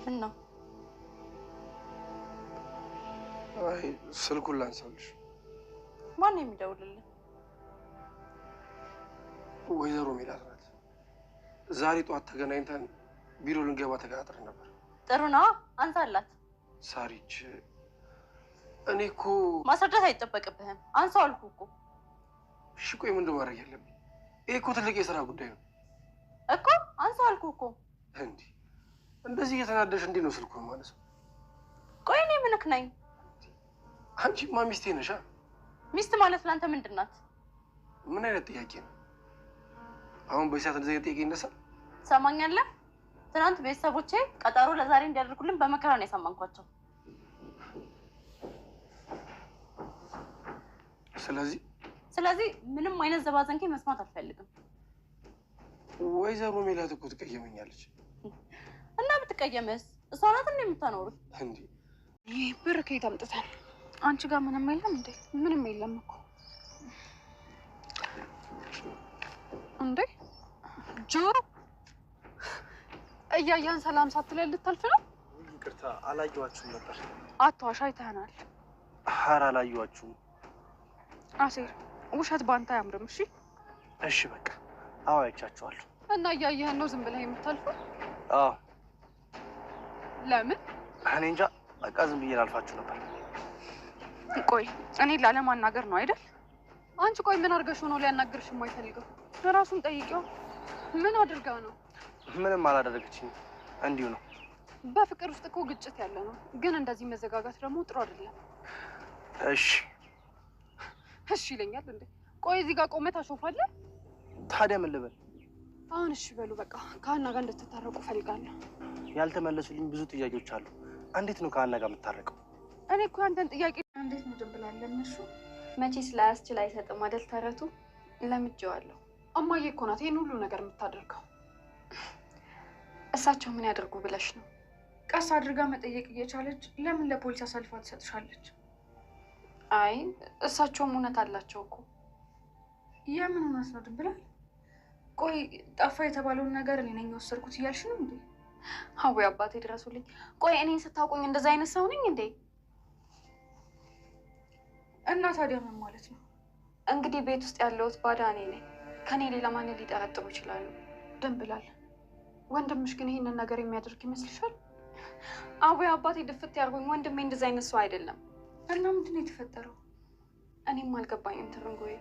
ምን ነው? አይ ስልኩን ላንሳልሽ። ማን ነው የሚደውልልህ? ወይዘሮ ሜላት ናት። ዛሬ ጠዋት ተገናኝተን ቢሮ ልንገባ ተቀጣጥረን ነበር። ጥሩ ነው፣ አንሳላት። ሳሪች፣ እኔ እኮ ማስረዳት አይጠበቅብህም። አንሳው አልኩህ እኮ። እሺ ቆይ ምንድን ማድረግ ያለብኝ? ይሄ እኮ ትልቅ የስራ ጉዳይ ነው እኮ። አንሳው አልኩህ እኮ። እንዲህ እንደዚህ እየተናደሽ እንዴት ነው ስልኩን ማነሳው? ቆይ እኔ ምንክ ነኝ? አንቺማ ሚስቴ ነሻ። ሚስት ማለት ለአንተ ምንድን ናት? ምን አይነት ጥያቄ ነው? አሁን በሰዓት እንደዚህ አይነት ጥያቄ ይነሳል? ትሰማኛለህ? ትናንት ቤተሰቦቼ ቀጠሮ ለዛሬ እንዲያደርጉልን በመከራ ነው ያሳመንኳቸው። ስለዚህ ምንም አይነት ዘባዘንኬ መስማት አልፈልግም። ወይዘሮ ሜላት እኮ ትቀየመኛለች። እና ብትቀየምስ? እሷ ናት እንደ የምታኖሩት። እንዴ ይህ ብር ከየት አምጥተን? አንቺ ጋር ምንም የለም እንዴ? ምንም የለም እኮ እንዴ። ጆሮ እያያን ሰላም ሳትለኝ ልታልፍ ነው? ይቅርታ አላየኋችሁም ነበር። አትዋሽ፣ አይተኸናል። ኧረ አላየኋችሁም። አሴር ውሸት ባንተ አያምርም። እሺ እሺ በቃ አዎ አይቻችኋለሁ። እና እያየህን ነው ዝም ብለህ የምታልፈው? አዎ። ለምን? እኔ እንጃ በቃ ዝም ብዬ ላልፋችሁ ነበር። ቆይ እኔ ላለማናገር ነው አይደል? አንቺ ቆይ ምን አድርገሽ ነው ሊያናግርሽ የማይፈልገው? ለራሱን ጠይቂው። ምን አድርጋ ነው? ምንም አላደረገችኝ፣ እንዲሁ ነው። በፍቅር ውስጥ እኮ ግጭት ያለ ነው፣ ግን እንደዚህ መዘጋጋት ደግሞ ጥሩ አይደለም። እሺ ይለኛል እንዴ? ቆይ እዚህ ጋር ቆመህ ታሾፋለህ? ታዲያ ምን ልበል? አሁን እሺ በሉ በቃ። ከሀና ጋር እንድትታረቁ ፈልጋለሁ። ያልተመለሱልኝ ብዙ ጥያቄዎች አሉ። እንዴት ነው ከሀና ጋር የምታረቀው? እኔ እኮ ያንተን ጥያቄ እንዴት ነው ድንብላለን? እሺ መቼስ ላያስችል አይሰጥም አይደል? ተረቱ ለምጄዋለሁ። እማዬ እኮ ናት ይሄን ሁሉ ነገር የምታደርገው። እሳቸው ምን ያደርጉ ብለሽ ነው? ቀስ አድርጋ መጠየቅ እየቻለች ለምን ለፖሊስ አሳልፋ ትሰጥሻለች? አይ እሳቸውም እውነት አላቸው እኮ። የምን እውነት ነው ድንብላል? ቆይ ጠፋ የተባለውን ነገር እኔ ነኝ የወሰድኩት እያልሽ ነው እንዴ? አዎ አባቴ ድረሱልኝ። ቆይ እኔን ስታውቁኝ እንደዛ አይነት ሰው ነኝ እንዴ? እና ታዲያ ምን ማለት ነው? እንግዲህ ቤት ውስጥ ያለሁት ባዳ እኔ ነኝ። ከኔ ሌላ ማንን ሊጠረጥሩ ይችላሉ? ድንብላል፣ ወንድምሽ ግን ይሄንን ነገር የሚያደርግ ይመስልሻል? አዎ አባቴ ድፍት ያርጉኝ። ወንድሜ እንደዛ አይነት ሰው አይደለም። እና ምንድን ነው የተፈጠረው? እኔም አልገባኝም ትርንጎዬ።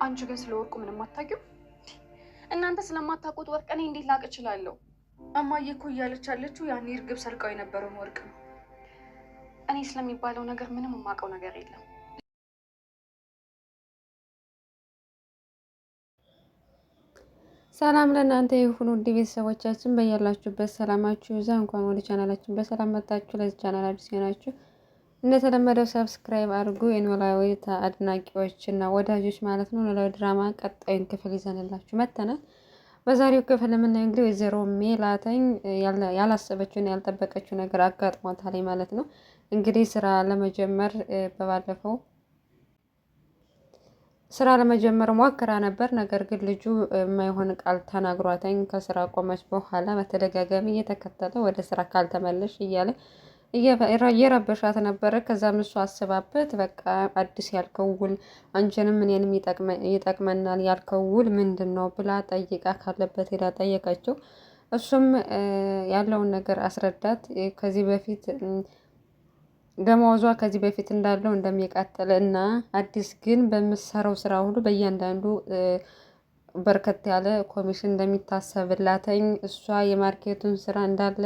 አንቺ ግን ስለ ወርቁ ምንም አታውቂም? እናንተ ስለማታውቁት ወርቅ እኔ እንዴት ላውቅ እችላለሁ? እማዬ እኮ እያለች ያለችው ያኔ እርግብ ሰርቃው የነበረውን ወርቅ ነው። እኔ ስለሚባለው ነገር ምንም የማውቀው ነገር የለም። ሰላም ለእናንተ ይሁን ውድ ቤተሰቦቻችን፣ በያላችሁበት ሰላማችሁ ይብዛ። እንኳን ወደ ቻናላችን በሰላም መጣችሁ። ለዚህ ቻናል አዲስ የሆናችሁ እንደተለመደው ሰብስክራይብ አድርጉ። የኖላዊ አድናቂዎች እና ወዳጆች ማለት ነው። ኖላዊ ድራማ ቀጣዩን ክፍል ይዘንላችሁ መጥተናል። በዛሬው ክፍል የምናየው እንግዲህ ወይዘሮ ሜላተኝ ያላሰበችውን ያልጠበቀችው ነገር አጋጥሟታል ማለት ነው። እንግዲህ ስራ ለመጀመር በባለፈው ስራ ለመጀመር ሞክራ ነበር። ነገር ግን ልጁ የማይሆን ቃል ተናግሯተኝ ከስራ ቆመች በኋላ በተደጋጋሚ እየተከተለ ወደ ስራ ካልተመለሽ እያለ እየረበሻት ነበረ። ከዛም እሱ አስባበት በቃ አዲስ ያልከው ውል አንቺንም እኔንም ይጠቅመናል ያልከው ውል ምንድን ነው ብላ ጠይቃ ካለበት ሄዳ ጠየቀችው። እሱም ያለውን ነገር አስረዳት። ከዚህ በፊት ደመወዟ ከዚህ በፊት እንዳለው እንደሚቀጥል እና አዲስ ግን በምትሰራው ስራ ሁሉ በእያንዳንዱ በርከት ያለ ኮሚሽን እንደሚታሰብላተኝ እሷ የማርኬቱን ስራ እንዳለ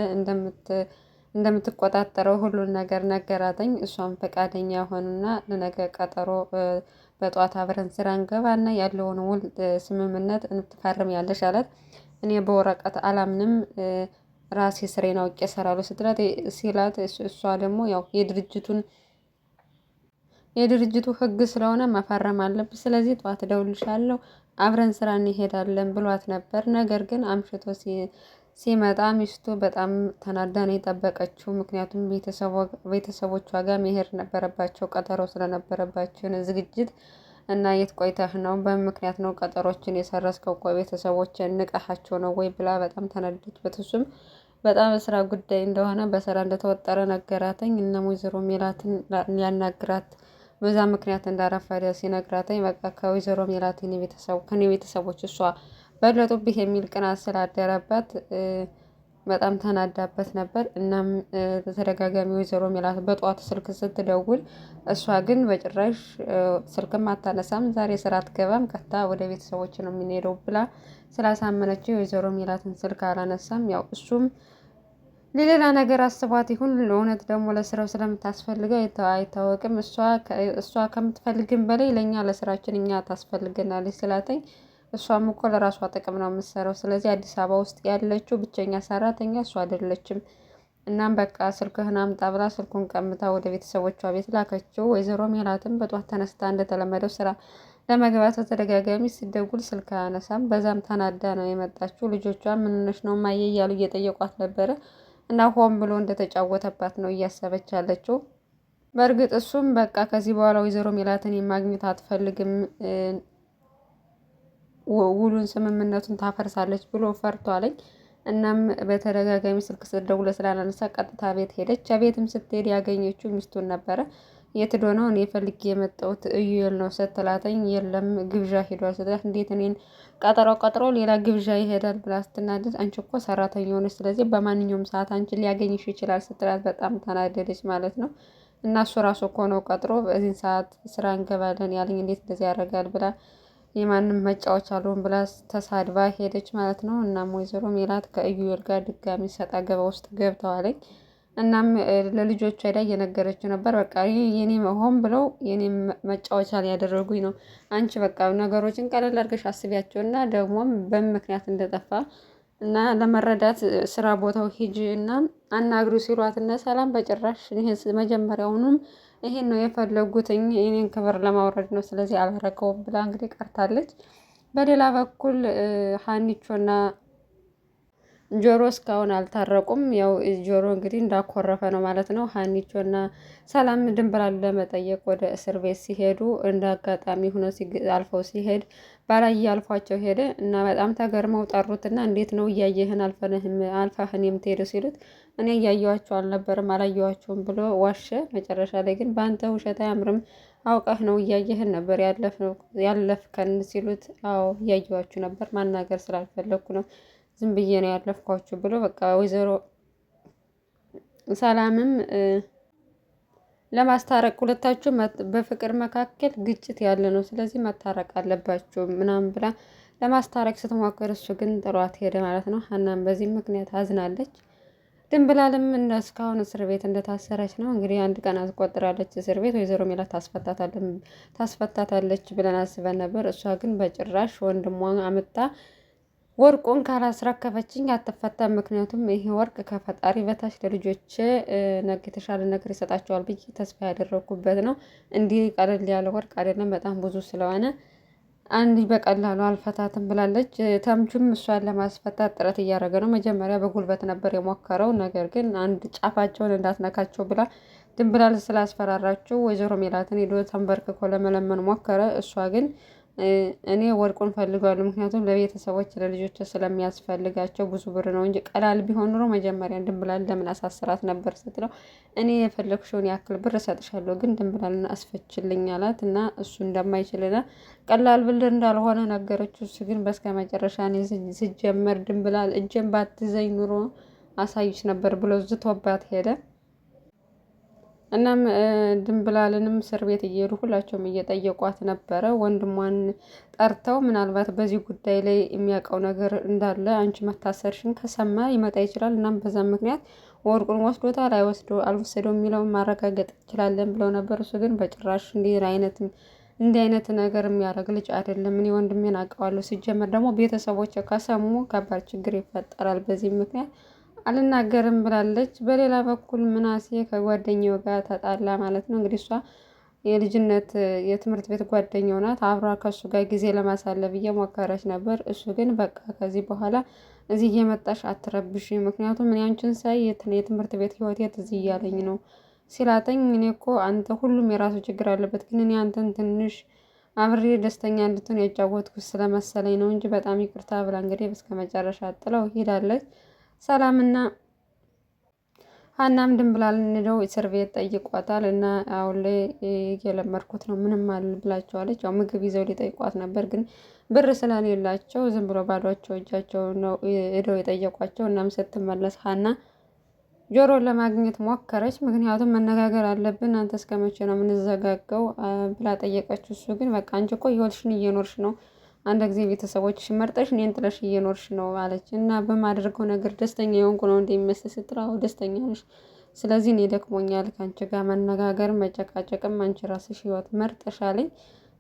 እንደምትቆጣጠረው ሁሉን ነገር ነገራተኝ። እሷም ፈቃደኛ ሆኑና ለነገ ቀጠሮ በጧት አብረን ስራ እንገባና ያለውን ውል ስምምነት እንትፈርም ያለሽ አላት። እኔ በወረቀት አላምንም ራሴ ስሬን አውቄ እሰራለሁ ሲላት እሷ ደግሞ ያው የድርጅቱ ህግ ስለሆነ መፈረም አለብሽ፣ ስለዚህ ጠዋት እደውልልሻለሁ አብረን ስራ እንሄዳለን ብሏት ነበር። ነገር ግን አምሽቶ ሲመጣ ሚስቱ በጣም ተናዳ ነው የጠበቀችው። ምክንያቱም ቤተሰቦቿ ጋር መሄድ ነበረባቸው፣ ቀጠሮ ስለነበረባቸው ዝግጅት እና የት ቆይተህ ነው? በምክንያት ነው ቀጠሮችን የሰረስከው? ቆይ ቤተሰቦችን ንቀሃቸው ነው ወይ ብላ በጣም ተናደደችበት። እሱም በጣም ስራ ጉዳይ እንደሆነ በስራ እንደተወጠረ ነገራተኝ። እና ወይዘሮ ሜላትን ሊያናግራት በዛ ምክንያት እንዳረፈደ ሲነግራተኝ በቃ ከወይዘሮ ሜላት ከኔ ቤተሰቦች እሷ በለጡብህ የሚል ቅናት ስላደረባት በጣም ተናዳበት ነበር። እናም በተደጋጋሚ ወይዘሮ ሜላት በጠዋት ስልክ ስትደውል እሷ ግን በጭራሽ ስልክም አታነሳም፣ ዛሬ ስራ አትገባም፣ ቀጥታ ወደ ቤተሰቦች ነው የምንሄደው ብላ ስላሳመነችው የወይዘሮ ሜላትን ስልክ አላነሳም። ያው እሱም ሌላ ነገር አስቧት ይሁን ለእውነት ደግሞ ለስራው ስለምታስፈልገው አይታወቅም። እሷ ከምትፈልግን በላይ ለእኛ ለስራችን እኛ ታስፈልገናለች ስላተኝ እሷም እኮ ለራሷ ጥቅም ነው የምትሰራው። ስለዚህ አዲስ አበባ ውስጥ ያለችው ብቸኛ ሰራተኛ እሷ አይደለችም። እናም በቃ ስልክህን አምጣ ብላ ስልኩን ቀምታ ወደ ቤተሰቦቿ ቤት ላከችው። ወይዘሮ ሜላትም በጧት ተነስታ እንደተለመደው ስራ ለመግባት በተደጋጋሚ ሲደውል ስልክ አያነሳም። በዛም ተናዳ ነው የመጣችው። ልጆቿ ምን ሆነሽ ነው እማዬ እያሉ እየጠየቋት ነበረ እና ሆን ብሎ እንደተጫወተባት ነው እያሰበች ያለችው። በእርግጥ እሱም በቃ ከዚህ በኋላ ወይዘሮ ሜላትን የማግኘት አትፈልግም፣ ውሉን ስምምነቱን ታፈርሳለች ብሎ ፈርቷለኝ። እናም በተደጋጋሚ ስልክ ስትደውል ስላላነሳ ቀጥታ ቤት ሄደች። ቤትም ስትሄድ ያገኘችው ሚስቱን ነበረ። የት ሄዶ ነው እኔ ፈልጌ የመጣሁት እዩኤል ነው ስትላተኝ፣ የለም ግብዣ ሄዷል ስትላት፣ እንዴት እኔን ቀጥሮ ሌላ ግብዣ ይሄዳል ብላ ስትናደድ፣ አንቺ እኮ ሰራተኛ ሆነች፣ ስለዚህ በማንኛውም ሰዓት አንቺን ሊያገኝሽ ይችላል ስትላት በጣም ተናደደች ማለት ነው። እና እሱ ራሱ እኮ ነው ቀጥሮ በዚህን ሰዓት ስራ እንገባለን ያለኝ፣ እንዴት እንደዚህ ያደርጋል ብላ የማንም መጫወቻ አልሆን ብላ ተሳድባ ሄደች ማለት ነው። እናም ወይዘሮ ሜላት ከእዩኤል ጋር ድጋሚ ሰጣ ገባ ውስጥ ገብተዋለኝ። እናም ለልጆቿ ሄዳ እየነገረችው ነበር። በቃ የኔ ሆን ብለው የኔ መጫወቻ ያደረጉኝ ነው። አንቺ በቃ ነገሮችን ቀለል አድርገሽ አስቢያቸው እና ደግሞም በምን ምክንያት እንደጠፋ እና ለመረዳት ስራ ቦታው ሂጂ እና አናግሩ ሲሏት እነ ሰላም በጭራሽ መጀመሪያውኑም ይሄን ነው የፈለጉትኝ የኔን ክብር ለማውረድ ነው፣ ስለዚህ አላረገውም ብላ እንግዲህ ቀርታለች። በሌላ በኩል ሀኒቾና ጆሮ እስካሁን አልታረቁም። ያው ጆሮ እንግዲህ እንዳኮረፈ ነው ማለት ነው። ሀኒቾና ሰላም ድንብላል ለመጠየቅ ወደ እስር ቤት ሲሄዱ እንደ አጋጣሚ ሆኖ አልፈው ሲሄድ ባላየ አልፏቸው ሄደ እና በጣም ተገርመው ጠሩትና እንዴት ነው እያየህን አልፋህን የምትሄደው ሲሉት እኔ እያየኋቸው አልነበርም አላየኋቸውም ብሎ ዋሸ። መጨረሻ ላይ ግን በአንተ ውሸት አያምርም፣ አውቀህ ነው እያየህን ነበር ያለፍከን ሲሉት አዎ እያየኋችሁ ነበር፣ ማናገር ስላልፈለግኩ ነው ዝም ብዬ ነው ያለፍኳችሁ ብሎ በቃ ወይዘሮ ሰላምም ለማስታረቅ ሁለታችሁ በፍቅር መካከል ግጭት ያለ ነው፣ ስለዚህ መታረቅ አለባችሁ ምናምን ብላ ለማስታረቅ ስትሞክር እሱ ግን ጥሯት ሄደ ማለት ነው። ሀናም በዚህ ምክንያት አዝናለች። ድንብላልም እስካሁን እስር ቤት እንደታሰረች ነው እንግዲህ አንድ ቀን አስቆጥራለች እስር ቤት። ወይዘሮ ሜላት ታስፈታታለች ብለን አስበን ነበር። እሷ ግን በጭራሽ ወንድሟ አምጣ ወርቁን ካላስረከበችኝ አትፈታም፣ ምክንያቱም ይሄ ወርቅ ከፈጣሪ በታች ለልጆች የተሻለ ነገር ይሰጣቸዋል ብዬ ተስፋ ያደረኩበት ነው። እንዲህ ቀለል ያለ ወርቅ አይደለም፣ በጣም ብዙ ስለሆነ አንድ በቀላሉ አልፈታትም ብላለች። ተምቹም እሷን ለማስፈታት ጥረት እያደረገ ነው። መጀመሪያ በጉልበት ነበር የሞከረው፣ ነገር ግን አንድ ጫፋቸውን እንዳትነካቸው ብላ ድንብላል ስላስፈራራችው ወይዘሮ ሜላትን ሄዶ ተንበርክኮ ለመለመን ሞከረ። እሷ ግን እኔ ወርቁን ፈልጋለሁ፣ ምክንያቱም ለቤተሰቦች ለልጆች ስለሚያስፈልጋቸው ብዙ ብር ነው እንጂ ቀላል ቢሆን ኑሮ መጀመሪያ ድንብላል ለምን አሳስራት ነበር ስትለው እኔ የፈለግሽውን ያክል ብር እሰጥሻለሁ፣ ግን ድንብላልን አስፈችልኝ አላት እና እሱ እንደማይችልና ቀላል ብር እንዳልሆነ ነገረችው። እሱ ግን በስከ መጨረሻ እኔ ስጀመር ድንብላል እጄን ባትዘኝ ኑሮ አሳይሽ ነበር ብሎ ዝቶባት ሄደ። እናም ድንብላልንም እስር ቤት እየሄዱ ሁላቸውም እየጠየቋት ነበረ። ወንድሟን ጠርተው ምናልባት በዚህ ጉዳይ ላይ የሚያውቀው ነገር እንዳለ አንቺ መታሰርሽን ከሰማ ይመጣ ይችላል፣ እናም በዛ ምክንያት ወርቁን ወስዶታል አልወሰደው የሚለውን ማረጋገጥ እንችላለን ብለው ነበር። እሱ ግን በጭራሽ እንዲህ አይነት ነገር የሚያደርግ ልጅ አይደለም፣ እኔ ወንድሜን አውቀዋለሁ፣ ሲጀመር ደግሞ ቤተሰቦች ከሰሙ ከባድ ችግር ይፈጠራል፣ በዚህ ምክንያት አልናገርም ብላለች። በሌላ በኩል ምናሴ ከጓደኛው ጋር ተጣላ ማለት ነው። እንግዲህ እሷ የልጅነት የትምህርት ቤት ጓደኛው ናት። አብራ ከሱ ጋር ጊዜ ለማሳለፍ እየሞከረች ነበር። እሱ ግን በቃ ከዚህ በኋላ እዚህ እየመጣሽ አትረብሽ፣ ምክንያቱም እኔ አንቺን ሳይ የትምህርት ቤት ህይወት እዚህ እያለኝ ነው ሲላተኝ፣ እኔ እኮ አንተ ሁሉም የራሱ ችግር አለበት፣ ግን እኔ አንተን ትንሽ አብሬ ደስተኛ እንድትሆን ያጫወትኩ ስለመሰለኝ ነው እንጂ በጣም ይቅርታ ብላ እንግዲህ እስከ መጨረሻ ጥለው ሄዳለች። ሰላምና ሀናም ድንብላል እንደው እስር ቤት ጠይቋታል እና አሁን ላይ እየለመድኩት ነው ምንም አል ብላቸዋለች። ያው ምግብ ይዘው ሊጠይቋት ነበር ግን ብር ስለሌላቸው ዝም ብሎ ባዷቸው እጃቸው ነው ሄደው የጠየቋቸው። እናም ስትመለስ ሀና ጆሮን ለማግኘት ሞከረች። ምክንያቱም መነጋገር አለብን አንተ እስከ መቼ ነው የምንዘጋገው ብላ ጠየቀችው። እሱ ግን በቃ አንቺ እኮ ህይወትሽን እየኖርሽ ነው፣ አንድ ጊዜ ቤተሰቦችሽን መርጠሽ እኔን ጥለሽ እየኖርሽ ነው አለች። እና በማደርገው ነገር ደስተኛ የሆንኩ ነው እንደሚመስል ስትራው ደስተኛ ነሽ፣ ስለዚህ እኔ ደክሞኛል ከአንቺ ጋር መነጋገር መጨቃጨቅም አንቺ ራስሽ ህይወት መርጠሻለኝ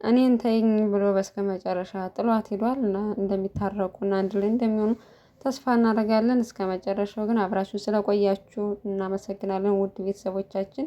እኔን ተይኝ ብሎ በስከ መጨረሻ ጥሏት ሄዷል። እና እንደሚታረቁና አንድ ላይ እንደሚሆኑ ተስፋ እናደርጋለን። እስከ መጨረሻው ግን አብራችሁ ስለቆያችሁ እናመሰግናለን ውድ ቤተሰቦቻችን።